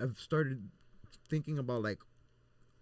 I've started thinking about like,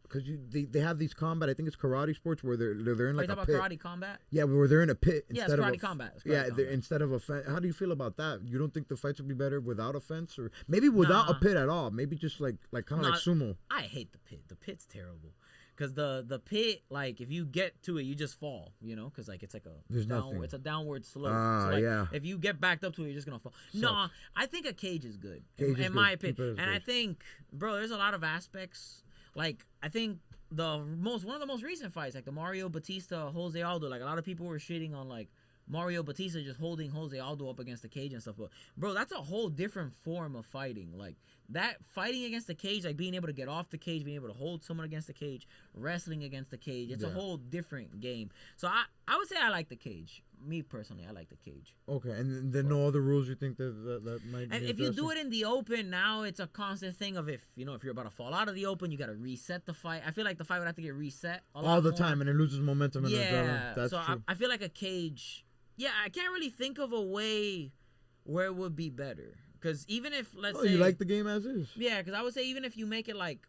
because they have these combat. I think it's karate sports where they're in like Are you a talking pit. about karate combat? Yeah, where they're in a pit Yeah, instead it's of karate combat. It's karate yeah, combat. instead of a fence. How do you feel about that? You don't think the fights would be better without a fence, or maybe without a Nah. pit at all? Maybe just like kind of Nah, like sumo. I hate the pit. The pit's terrible. Cause the pit, like if you get to it, you just fall, you know. Cause like it's like a There's nothing. it's a downward slope. Ah, so like, yeah. if you get backed up to it, you're just gonna fall. Sucks. No, I think a cage is good. Cage is in my good. Keep it opinion, as and I good. think, bro, there's a lot of aspects. Like I think one of the most recent fights, like the Mario Batista Jose Aldo, like a lot of people were shitting on like Mario Batista just holding Jose Aldo up against the cage and stuff. But bro, that's a whole different form of fighting. Like that fighting against the cage, like being able to get off the cage, being able to hold someone against the cage, wrestling against the cage. It's a whole different game. So I would say I like the cage. Me personally, I like the cage. Okay, and then no other rules you think that might be And if you do interesting? it in the open, now it's a constant thing of if you're about to fall out of the open, you got to reset the fight. I feel like the fight would have to get reset all the time, and it loses momentum. Yeah, That's so true. I feel like a cage. Yeah, I can't really think of a way where it would be better. Because even if, let's say... you like the game as is? Yeah, because I would say even if you make it like,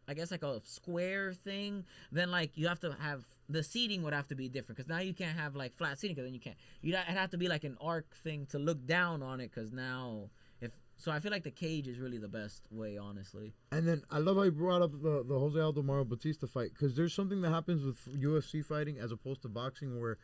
I guess like a square thing, then like you have to have... The seating would have to be different. Because now you can't have like flat seating, because then you can't... It'd have to be like an arc thing to look down on it, because now... So I feel like the cage is really the best way, honestly. And then I love how you brought up the Jose Aldo Mario Batista fight, because there's something that happens with UFC fighting as opposed to boxing where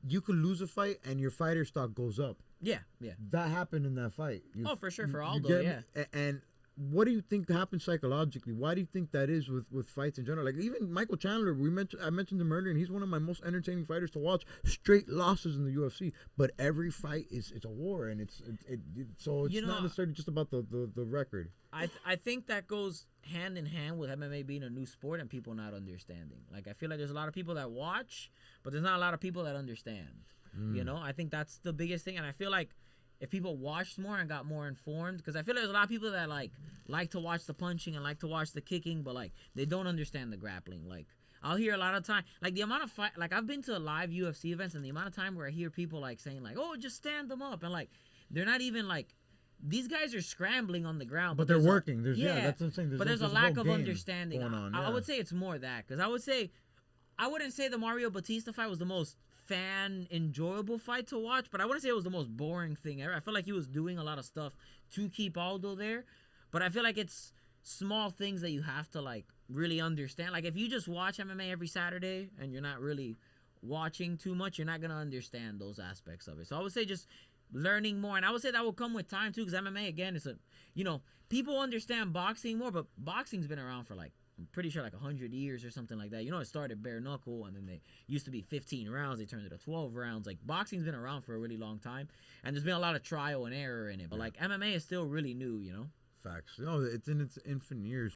you could lose a fight and your fighter stock goes up. Yeah, yeah. That happened in that fight. For sure, for Aldo, yeah. And what do you think happens psychologically? Why do you think that is with fights in general? Like even Michael Chandler, I mentioned him earlier, and he's one of my most entertaining fighters to watch. Straight losses in the UFC, but every fight it's a war, and so it's not necessarily just about the record. I think that goes hand in hand with MMA being a new sport and people not understanding. Like I feel like there's a lot of people that watch, but there's not a lot of people that understand. You know, I think that's the biggest thing, and I feel like if people watched more and got more informed, because I feel like there's a lot of people that like to watch the punching and like to watch the kicking, but like they don't understand the grappling. Like I'll hear a lot of time, like the amount of fight, like I've been to live UFC events, and the amount of time where I hear people like saying like, oh, just stand them up, and like they're not even like, these guys are scrambling on the ground, but they're working. That's what I'm saying. But there's a lack of understanding. I I would say it's more that, because I wouldn't say the Mario Batista fight was the most fan enjoyable fight to watch, but I wouldn't say it was the most boring thing ever. I feel like he was doing a lot of stuff to keep Aldo there, but I feel like it's small things that you have to like really understand. Like if you just watch MMA every Saturday and you're not really watching too much, you're not gonna understand those aspects of it. So I would say just learning more, and I would say that will come with time too, because MMA again is people understand boxing more, but boxing's been around for like, I'm pretty sure like 100 years or something like that. You know, it started bare knuckle, and then they used to be 15 rounds. They turned it to 12 rounds. Like boxing's been around for a really long time, and there's been a lot of trial and error in it. But like MMA is still really new, you know. Facts. No, it's in its infant years.